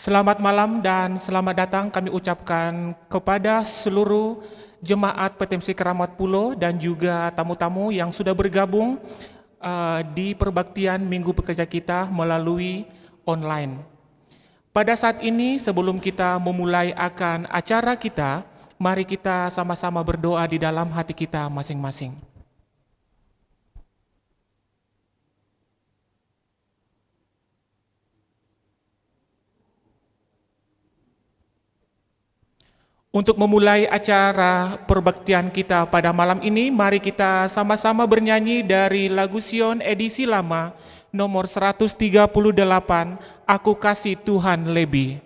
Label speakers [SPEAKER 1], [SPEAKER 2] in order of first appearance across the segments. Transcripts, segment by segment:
[SPEAKER 1] Selamat malam dan selamat datang kami ucapkan kepada seluruh jemaat Petemsi Keramat Pulo dan juga tamu-tamu yang sudah bergabung di perbaktian Minggu Pekerja kita melalui online. Pada saat ini sebelum kita memulai akan acara kita, mari kita sama-sama berdoa di dalam hati kita masing-masing. Untuk memulai acara perbaktian kita pada malam ini, mari kita sama-sama bernyanyi dari lagu Sion edisi lama nomor 138, Aku Kasih Tuhan Lebih.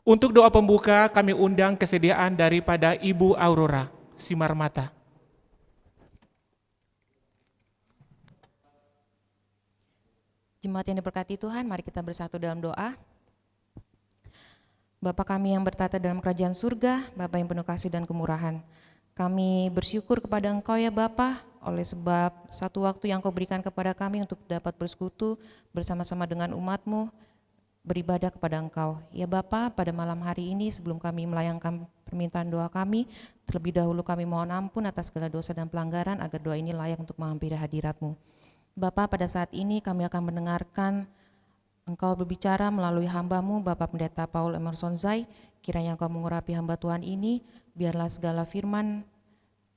[SPEAKER 1] Untuk doa pembuka, kami undang kesediaan daripada Ibu Aurora Simarmata.
[SPEAKER 2] Jemaat yang diberkati Tuhan, mari kita bersatu dalam doa. Bapa kami yang bertata dalam kerajaan surga, Bapa yang penuh kasih dan kemurahan, kami bersyukur kepada Engkau ya Bapa, oleh sebab satu waktu yang Kau berikan kepada kami untuk dapat bersekutu bersama-sama dengan umat-Mu, beribadah kepada Engkau. Ya Bapa, pada malam hari ini sebelum kami melayangkan permintaan doa kami, terlebih dahulu kami mohon ampun atas segala dosa dan pelanggaran agar doa ini layak untuk menghampiri hadirat-Mu. Bapa, pada saat ini kami akan mendengarkan Engkau berbicara melalui hamba-Mu, Bapak Pendeta Paul Emerson Zai. Kiranya Engkau mengurapi hamba Tuhan ini, biarlah segala firman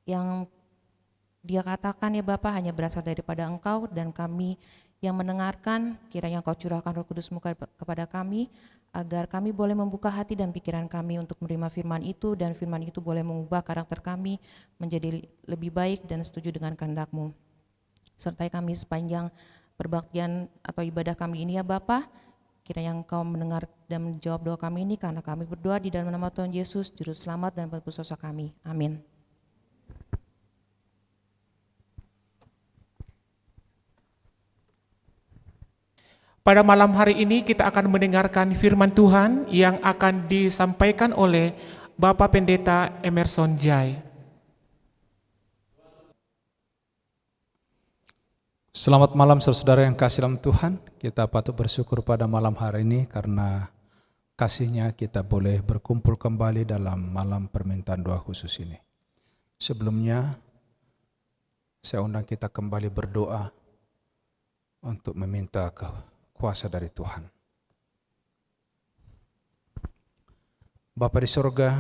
[SPEAKER 2] yang dia katakan ya Bapa hanya berasal daripada Engkau, dan kami yang mendengarkan, kiranya Engkau curahkan Roh Kudus-Mu kepada kami, agar kami boleh membuka hati dan pikiran kami untuk menerima firman itu, dan firman itu boleh mengubah karakter kami menjadi lebih baik dan setuju dengan kehendak-Mu. Sertai kami sepanjang perbaktian atau ibadah kami ini ya Bapa, kiranya Engkau mendengar dan menjawab doa kami ini, karena kami berdoa di dalam nama Tuhan Yesus, Juru Selamat dan Penebus dosa kami. Amin.
[SPEAKER 1] Pada malam hari ini kita akan mendengarkan firman Tuhan yang akan disampaikan oleh Bapak Pendeta Emerson Jai.
[SPEAKER 3] Selamat malam saudara yang kasih dalam Tuhan. Kita patut bersyukur pada malam hari ini karena kasih-Nya kita boleh berkumpul kembali dalam malam permintaan doa khusus ini. Sebelumnya saya undang kita kembali berdoa untuk meminta kuasa dari Tuhan. Bapa di sorga,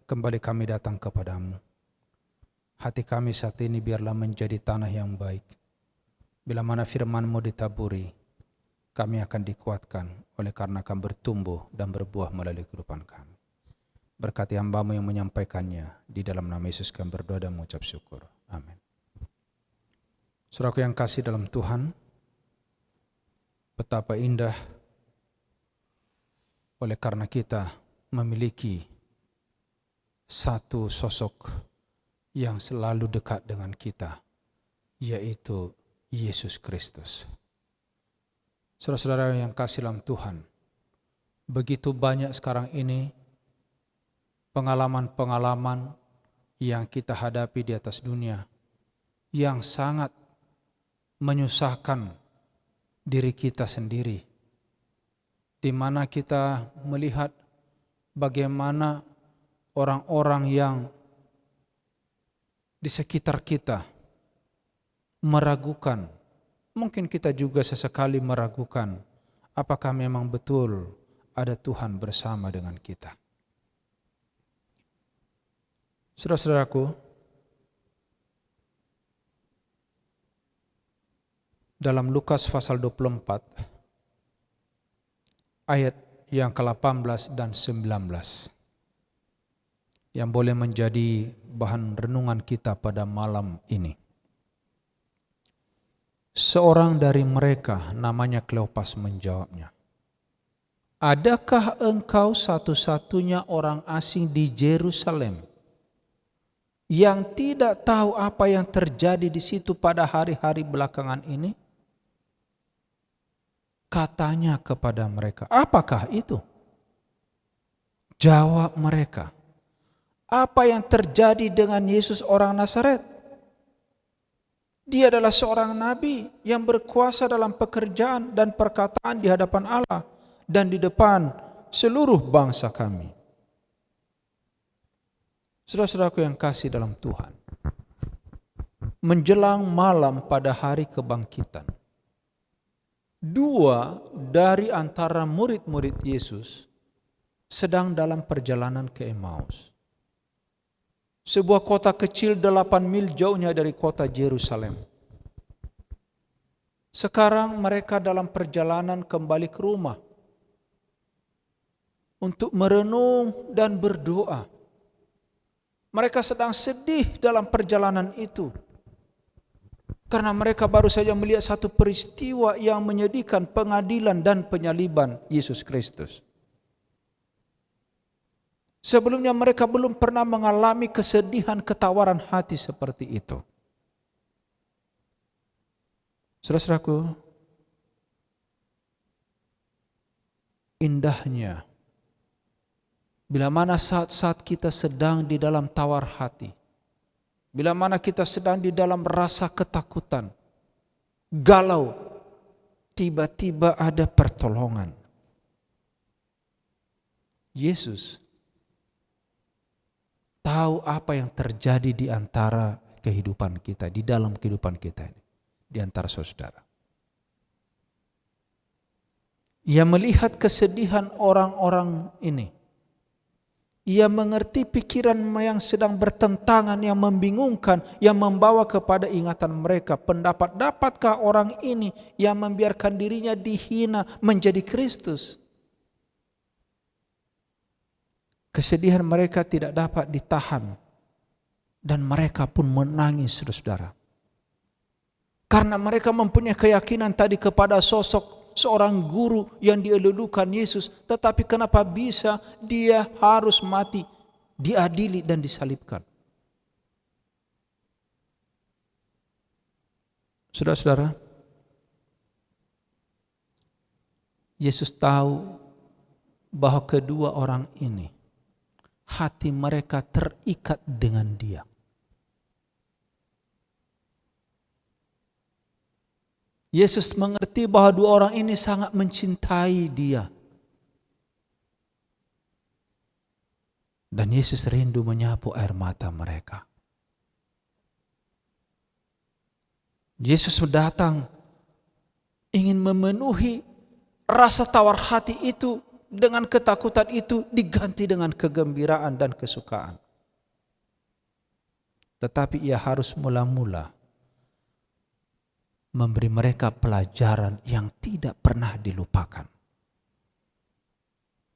[SPEAKER 3] kembali kami datang kepadamu. Hati kami saat ini biarlah menjadi tanah yang baik. Bila mana firman-Mu ditaburi, kami akan dikuatkan oleh karena akan bertumbuh dan berbuah melalui kehidupan kami. Berkati hamba-Mu yang menyampaikannya, di dalam nama Yesus kami berdoa dan mengucap syukur. Amin. Saudaraku yang kasih dalam Tuhan, betapa indah oleh karena kita memiliki satu sosok yang selalu dekat dengan kita, yaitu Yesus Kristus. Saudara-saudara yang kasih dalam Tuhan, begitu banyak sekarang ini pengalaman-pengalaman yang kita hadapi di atas dunia yang sangat menyusahkan diri kita sendiri, di mana kita melihat bagaimana orang-orang yang di sekitar kita meragukan, mungkin kita juga sesekali meragukan apakah memang betul ada Tuhan bersama dengan kita. Saudara-saudaraku, dalam Lukas pasal 24 ayat yang ke-18 dan 19 yang boleh menjadi bahan renungan kita pada malam ini. Seorang dari mereka namanya Kleopas menjawabnya, "Adakah engkau satu-satunya orang asing di Yerusalem yang tidak tahu apa yang terjadi di situ pada hari-hari belakangan ini?" Katanya kepada mereka, "Apakah itu?" Jawab mereka, "Apa yang terjadi dengan Yesus orang Nazaret? Dia adalah seorang nabi yang berkuasa dalam pekerjaan dan perkataan di hadapan Allah dan di depan seluruh bangsa kami." Saudara-saudaraku yang kasih dalam Tuhan, menjelang malam pada hari kebangkitan, dua dari antara murid-murid Yesus sedang dalam perjalanan ke Emmaus, sebuah kota kecil 8 mil jauhnya dari kota Yerusalem. Sekarang mereka dalam perjalanan kembali ke rumah untuk merenung dan berdoa. Mereka sedang sedih dalam perjalanan itu karena mereka baru saja melihat satu peristiwa yang menyedihkan, pengadilan dan penyaliban Yesus Kristus. Sebelumnya mereka belum pernah mengalami kesedihan, ketawaran hati seperti itu. Saudara-saudaraku, indahnya bila mana saat-saat kita sedang di dalam tawar hati, bila mana kita sedang di dalam rasa ketakutan, galau, tiba-tiba ada pertolongan. Yesus tahu apa yang terjadi di antara kehidupan kita, di dalam kehidupan kita ini, di antara saudara. Ia melihat kesedihan orang-orang ini. Ia mengerti pikiran yang sedang bertentangan, yang membingungkan, yang membawa kepada ingatan mereka pendapat, dapatkah orang ini yang membiarkan dirinya dihina menjadi Kristus? Kesedihan mereka tidak dapat ditahan dan mereka pun menangis, saudara. Karena mereka mempunyai keyakinan tadi kepada sosok seorang guru yang dielulukan Yesus, tetapi kenapa bisa dia harus mati, diadili dan disalibkan? Saudara-saudara, Yesus tahu bahwa kedua orang ini hati mereka terikat dengan Dia. Yesus mengerti bahwa dua orang ini sangat mencintai Dia. Dan Yesus rindu menyapu air mata mereka. Yesus datang ingin memenuhi rasa tawar hati itu, dengan ketakutan itu diganti dengan kegembiraan dan kesukaan. Tetapi Ia harus mula-mula memberi mereka pelajaran yang tidak pernah dilupakan.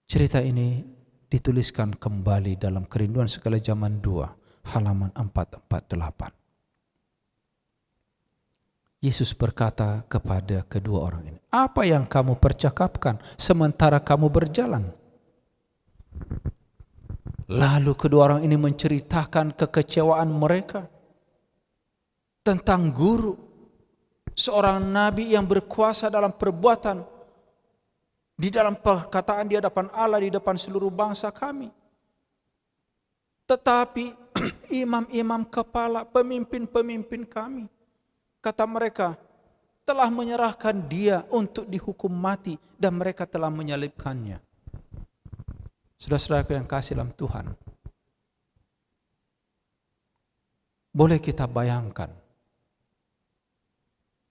[SPEAKER 3] Cerita ini dituliskan kembali dalam Kerinduan Segala Zaman 2, halaman 448. Yesus berkata kepada kedua orang ini, "Apa yang kamu percakapkan sementara kamu berjalan?" Lalu kedua orang ini menceritakan kekecewaan mereka tentang guru, seorang nabi yang berkuasa dalam perbuatan, di dalam perkataan di hadapan Allah, di depan seluruh bangsa kami. Tetapi imam-imam kepala, pemimpin-pemimpin kami, kata mereka, telah menyerahkan Dia untuk dihukum mati dan mereka telah menyalibkannya. Saudara-saudaraku yang kasih dalam Tuhan, boleh kita bayangkan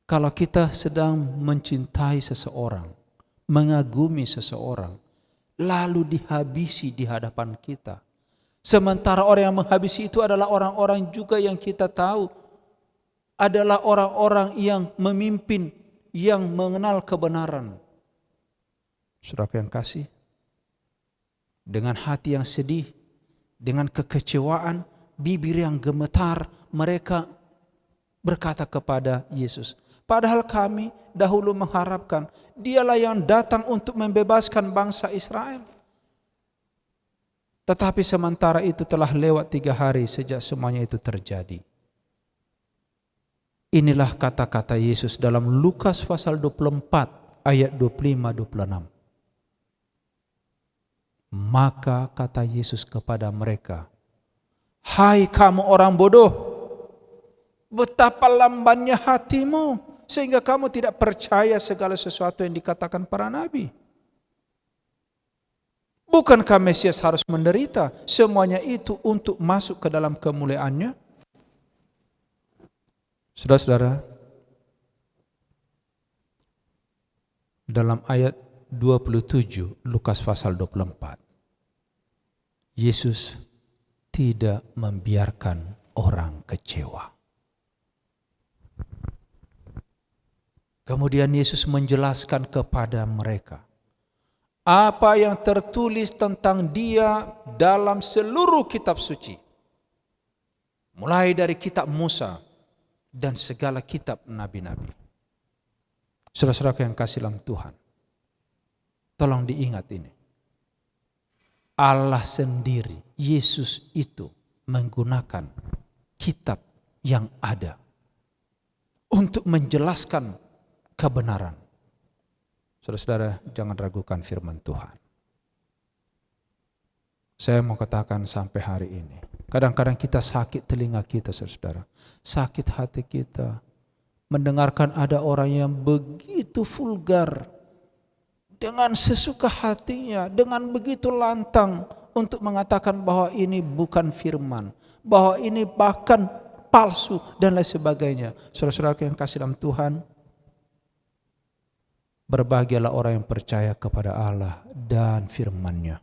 [SPEAKER 3] kalau kita sedang mencintai seseorang, mengagumi seseorang, lalu dihabisi di hadapan kita. Sementara orang yang menghabisi itu adalah orang-orang juga yang kita tahu adalah orang-orang yang memimpin, yang mengenal kebenaran. Saudara yang kasih, dengan hati yang sedih, dengan kekecewaan, bibir yang gemetar, mereka berkata kepada Yesus, "Padahal kami dahulu mengharapkan Dialah yang datang untuk membebaskan bangsa Israel. Tetapi sementara itu telah lewat 3 hari sejak semuanya itu terjadi." Inilah kata-kata Yesus dalam Lukas pasal 24 ayat 25-26. Maka kata Yesus kepada mereka, "Hai kamu orang bodoh, betapa lambannya hatimu sehingga kamu tidak percaya segala sesuatu yang dikatakan para nabi. Bukankah Mesias harus menderita semuanya itu untuk masuk ke dalam kemuliaannya?" Saudara-saudara, dalam ayat 27 Lukas pasal 24, Yesus tidak membiarkan orang kecewa. Kemudian Yesus menjelaskan kepada mereka apa yang tertulis tentang Dia dalam seluruh kitab suci, mulai dari kitab Musa dan segala kitab nabi-nabi. Saudara-saudara yang kasih dalam Tuhan, tolong diingat ini. Allah sendiri, Yesus itu menggunakan kitab yang ada untuk menjelaskan kebenaran. Saudara-saudara, jangan ragukan firman Tuhan. Saya mau katakan sampai hari ini, kadang-kadang kita sakit telinga kita, saudara-saudara, sakit hati kita, mendengarkan ada orang yang begitu vulgar, dengan sesuka hatinya, dengan begitu lantang untuk mengatakan bahwa ini bukan firman, bahwa ini bahkan palsu dan lain sebagainya. Saudara-saudara yang kasih dalam Tuhan, berbahagialah orang yang percaya kepada Allah dan firman-Nya.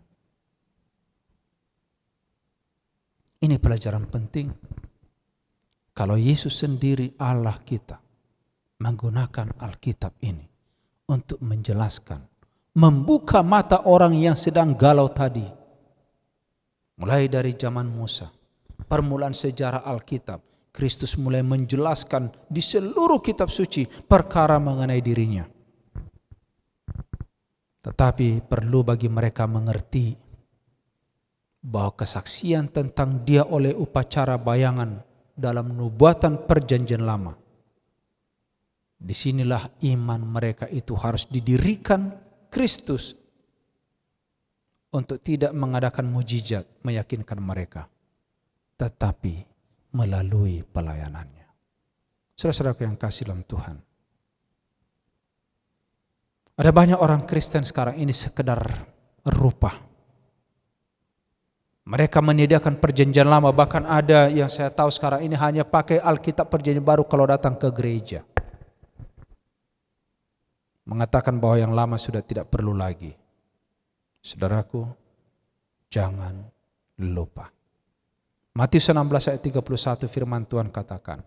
[SPEAKER 3] Ini pelajaran penting. Kalau Yesus sendiri Allah kita menggunakan Alkitab ini untuk menjelaskan, membuka mata orang yang sedang galau tadi. Mulai dari zaman Musa, permulaan sejarah Alkitab, Kristus mulai menjelaskan di seluruh kitab suci perkara mengenai dirinya. Tetapi perlu bagi mereka mengerti bahwa kesaksian tentang Dia oleh upacara bayangan dalam nubuatan perjanjian lama, disinilah iman mereka itu harus didirikan Kristus untuk tidak mengadakan mujizat meyakinkan mereka, tetapi melalui pelayanannya. Saudara-saudaraku yang kasih dalam Tuhan, ada banyak orang Kristen sekarang ini sekedar rupa. Mereka menyediakan perjanjian lama, bahkan ada yang saya tahu sekarang ini hanya pakai Alkitab perjanjian baru kalau datang ke gereja. Mengatakan bahwa yang lama sudah tidak perlu lagi. Saudaraku, jangan lupa. Matius 16 ayat 31 firman Tuhan katakan,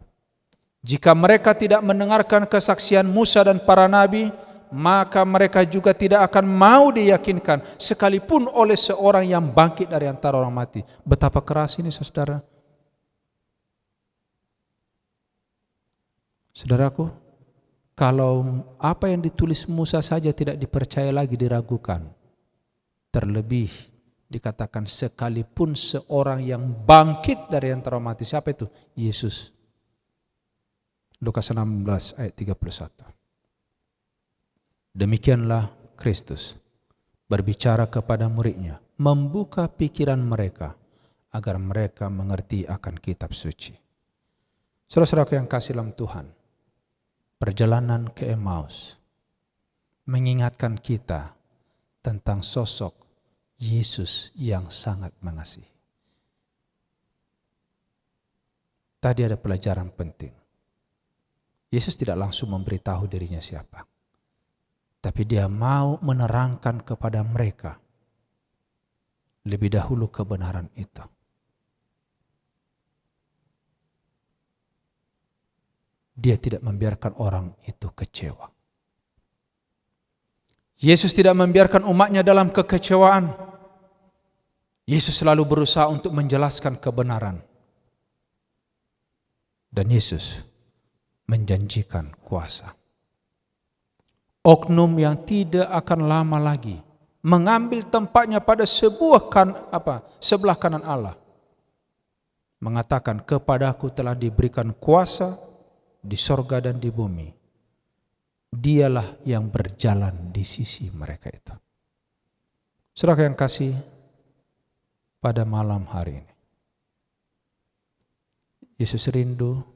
[SPEAKER 3] jika mereka tidak mendengarkan kesaksian Musa dan para nabi, maka mereka juga tidak akan mau diyakinkan sekalipun oleh seorang yang bangkit dari antara orang mati. Betapa keras ini saudara. Saudaraku, kalau apa yang ditulis Musa saja tidak dipercaya lagi, diragukan, terlebih dikatakan sekalipun seorang yang bangkit dari antara orang mati. Siapa itu? Yesus. Lukas 16 ayat 31. Demikianlah Kristus berbicara kepada muridnya, membuka pikiran mereka agar mereka mengerti akan kitab suci. Saudara-saudara yang kasih dalam Tuhan, perjalanan ke Emmaus mengingatkan kita tentang sosok Yesus yang sangat mengasihi. Tadi ada pelajaran penting. Yesus tidak langsung memberitahu dirinya siapa, tapi dia mau menerangkan kepada mereka lebih dahulu kebenaran itu. Dia tidak membiarkan orang itu kecewa. Yesus tidak membiarkan umatnya dalam kekecewaan. Yesus selalu berusaha untuk menjelaskan kebenaran. Dan Yesus menjanjikan kuasa. Oknum yang tidak akan lama lagi mengambil tempatnya pada sebelah kanan Allah, mengatakan, kepadaku telah diberikan kuasa di sorga dan di bumi. Dialah yang berjalan di sisi mereka itu. Saudara yang kasih, pada malam hari ini Yesus rindu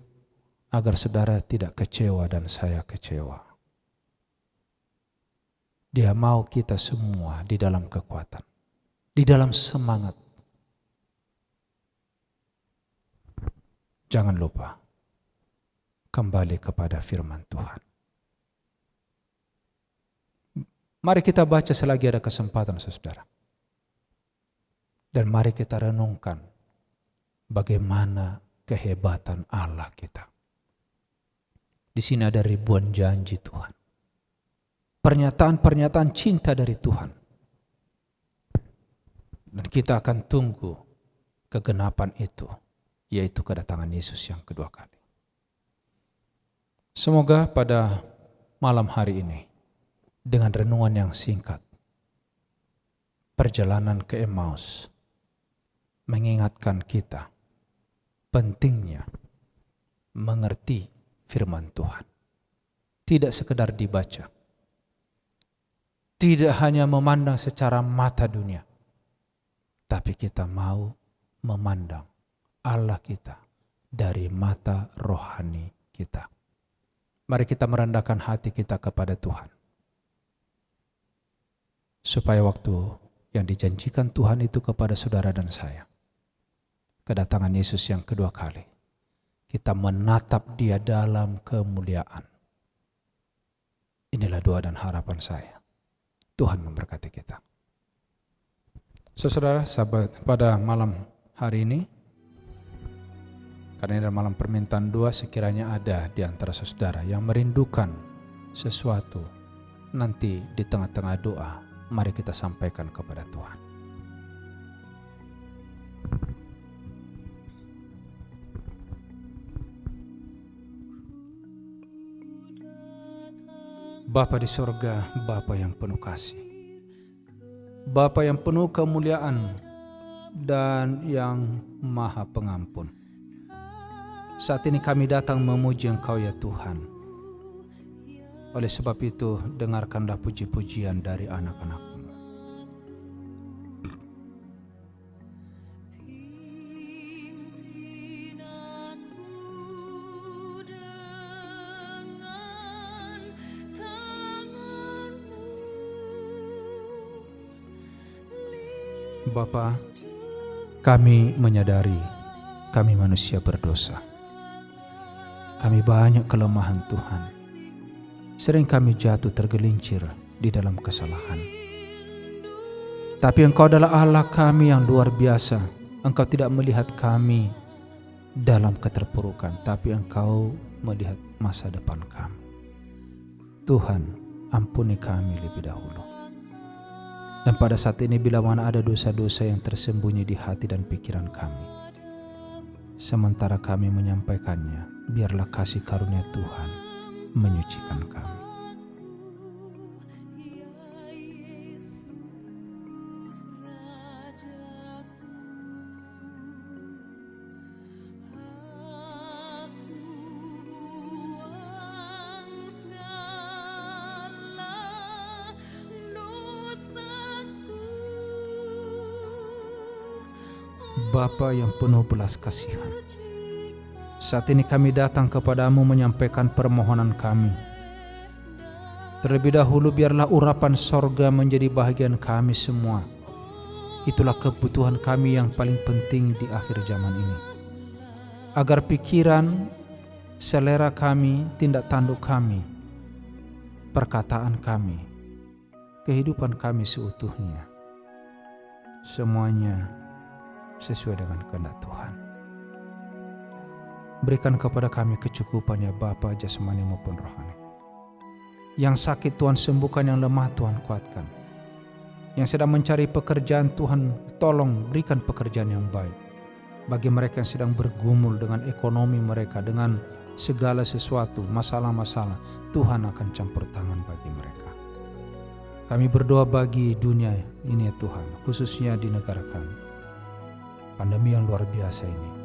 [SPEAKER 3] agar saudara tidak kecewa dan saya kecewa. Dia mau kita semua di dalam kekuatan, di dalam semangat. Jangan lupa kembali kepada firman Tuhan. Mari kita baca selagi ada kesempatan, saudara. Dan mari kita renungkan bagaimana kehebatan Allah kita. Di sini ada ribuan janji Tuhan. Pernyataan-pernyataan cinta dari Tuhan. Dan kita akan tunggu kegenapan itu, yaitu kedatangan Yesus yang kedua kali. Semoga pada malam hari ini, dengan renungan yang singkat, perjalanan ke Emmaus mengingatkan kita pentingnya mengerti firman Tuhan. Tidak sekedar dibaca, tidak hanya memandang secara mata dunia, tapi kita mau memandang Allah kita dari mata rohani kita. Mari kita merendahkan hati kita kepada Tuhan, supaya waktu yang dijanjikan Tuhan itu kepada saudara dan saya, kedatangan Yesus yang kedua kali, kita menatap Dia dalam kemuliaan. Inilah doa dan harapan saya. Tuhan memberkati kita. Saudara, sahabat, pada malam hari ini, karena ini adalah malam permintaan doa, sekiranya ada di antara saudara yang merindukan sesuatu, nanti di tengah-tengah doa, mari kita sampaikan kepada Tuhan. Bapa di sorga, Bapa yang penuh kasih, Bapa yang penuh kemuliaan dan yang maha pengampun. Saat ini kami datang memuji Engkau ya Tuhan. Oleh sebab itu, dengarkanlah puji-pujian dari anak-anak-Mu. Bapa, kami menyadari kami manusia berdosa. Kami banyak kelemahan Tuhan. Sering kami jatuh tergelincir di dalam kesalahan. Tapi Engkau adalah Allah kami yang luar biasa. Engkau tidak melihat kami dalam keterpurukan, tapi Engkau melihat masa depan kami. Tuhan, ampuni kami lebih dahulu. Dan pada saat ini bila mana ada dosa-dosa yang tersembunyi di hati dan pikiran kami, sementara kami menyampaikannya, biarlah kasih karunia Tuhan menyucikan kami. Bapa yang penuh belas kasihan, saat ini kami datang kepadamu menyampaikan permohonan kami. Terlebih dahulu biarlah urapan sorga menjadi bahagian kami semua. Itulah kebutuhan kami yang paling penting di akhir zaman ini. Agar pikiran, selera kami, tindak tanduk kami, perkataan kami, kehidupan kami seutuhnya, semuanya sesuai dengan kehendak Tuhan. Berikan kepada kami kecukupan ya Bapa, jasmani maupun rohani. Yang sakit Tuhan sembuhkan, yang lemah Tuhan kuatkan. Yang sedang mencari pekerjaan Tuhan tolong berikan pekerjaan yang baik. Bagi mereka yang sedang bergumul dengan ekonomi mereka, dengan segala sesuatu, masalah-masalah, Tuhan akan campur tangan bagi mereka. Kami berdoa bagi dunia ini ya Tuhan, khususnya di negara kami. Pandemi yang luar biasa ini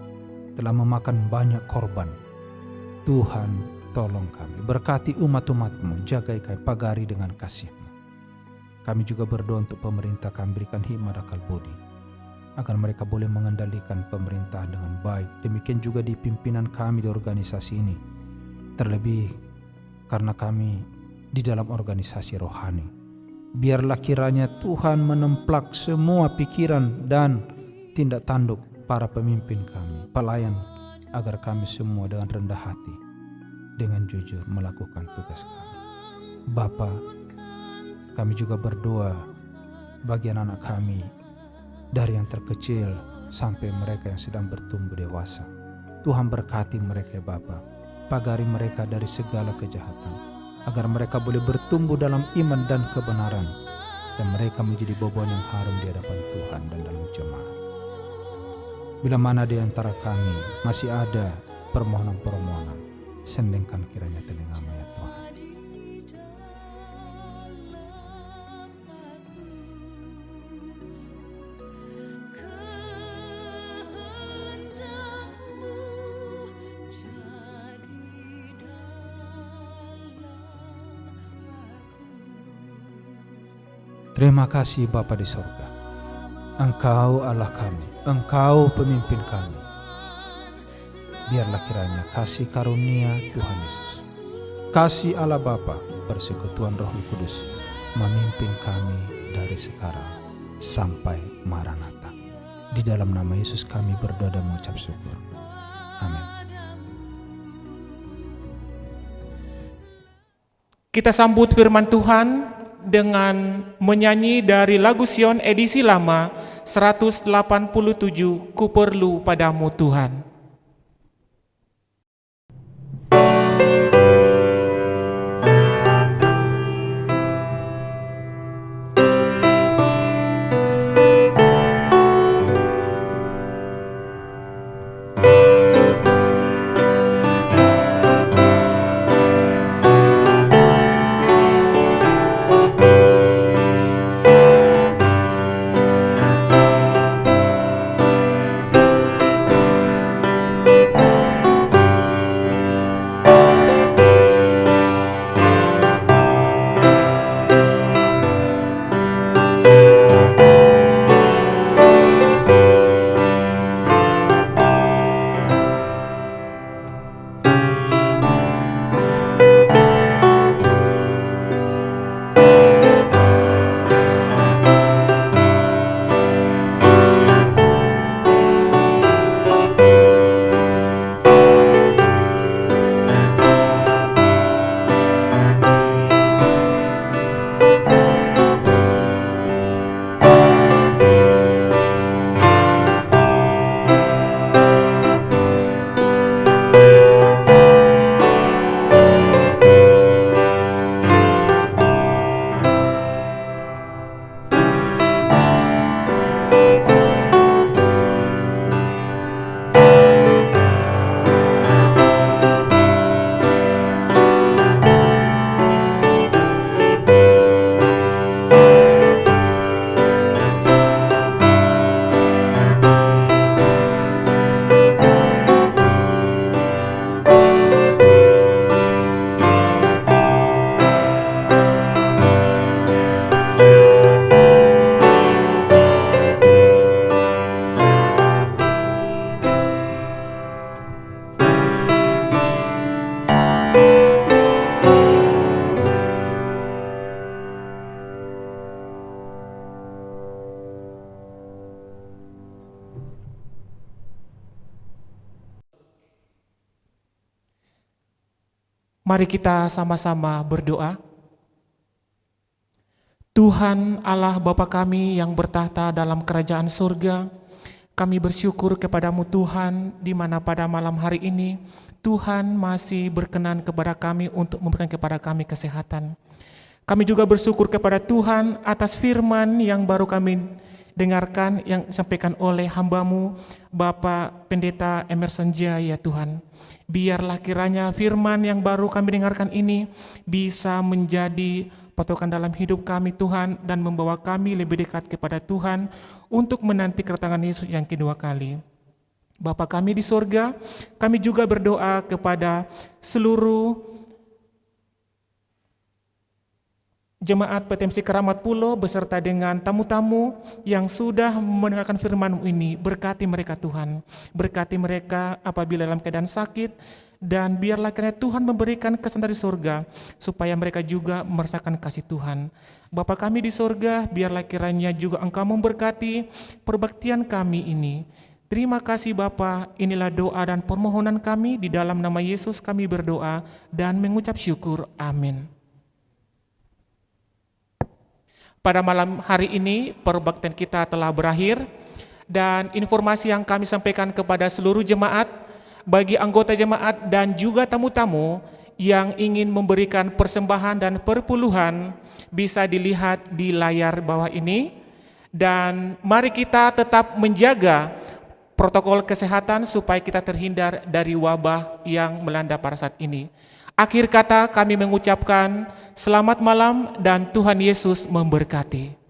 [SPEAKER 3] telah memakan banyak korban. Tuhan, tolong kami, berkati umat-umat-Mu, jagai kami, pagari dengan kasih-Mu. Kami juga berdoa untuk pemerintah, kami berikan hikmat akal budi, agar mereka boleh mengendalikan pemerintahan dengan baik. Demikian juga di pimpinan kami di organisasi ini, terlebih karena kami di dalam organisasi rohani. Biarlah kiranya Tuhan menemplak semua pikiran dan tindak tanduk para pemimpin kami, pelayan, agar kami semua dengan rendah hati, dengan jujur melakukan tugas kami. Bapa, kami juga berdoa bagi anak-anak kami, dari yang terkecil sampai mereka yang sedang bertumbuh dewasa. Tuhan berkati mereka Bapa, pagari mereka dari segala kejahatan, agar mereka boleh bertumbuh dalam iman dan kebenaran, dan mereka menjadi bobon yang harum di hadapan Tuhan dan dalam jemaat. Bila mana di antara kami masih ada permohonan-permohonan, sendengkan kiranya telinga-Mu ya Tuhan. Terima kasih Bapa di sorga. Engkau Allah kami, Engkau pemimpin kami. Biarlah kiranya kasih karunia Tuhan Yesus, kasih Allah Bapa, persekutuan Roh Kudus memimpin kami dari sekarang sampai Maranatha. Di dalam nama Yesus kami berdoa dan mengucap syukur. Amin.
[SPEAKER 1] Kita sambut firman Tuhan dengan menyanyi dari lagu Sion edisi lama 187, Ku perlu padamu Tuhan. Mari kita sama-sama berdoa. Tuhan Allah Bapa kami yang bertahta dalam kerajaan surga, kami bersyukur kepadamu Tuhan, di mana pada malam hari ini Tuhan masih berkenan kepada kami untuk memberikan kepada kami kesehatan. Kami juga bersyukur kepada Tuhan atas firman yang baru kami dengarkan yang disampaikan oleh hamba-Mu Bapak Pendeta Emerson Jaya Tuhan. Biarlah kiranya firman yang baru kami dengarkan ini bisa menjadi patokan dalam hidup kami Tuhan, dan membawa kami lebih dekat kepada Tuhan untuk menanti kedatangan Yesus yang kedua kali. Bapa kami di sorga, kami juga berdoa kepada seluruh Jemaat PTMC Keramat Pulo beserta dengan tamu-tamu yang sudah mendengarkan firman ini. Berkati mereka Tuhan, berkati mereka apabila dalam keadaan sakit, dan biarlah kiranya Tuhan memberikan kesan dari surga supaya mereka juga merasakan kasih Tuhan. Bapa kami di surga, biarlah kiranya juga Engkau memberkati perbaktian kami ini. Terima kasih Bapa, inilah doa dan permohonan kami, di dalam nama Yesus kami berdoa dan mengucap syukur. Amin. Pada malam hari ini perbaktian kita telah berakhir, dan informasi yang kami sampaikan kepada seluruh jemaat, bagi anggota jemaat dan juga tamu-tamu yang ingin memberikan persembahan dan perpuluhan bisa dilihat di layar bawah ini. Dan mari kita tetap menjaga protokol kesehatan supaya kita terhindar dari wabah yang melanda pada saat ini. Akhir kata kami mengucapkan selamat malam dan Tuhan Yesus memberkati.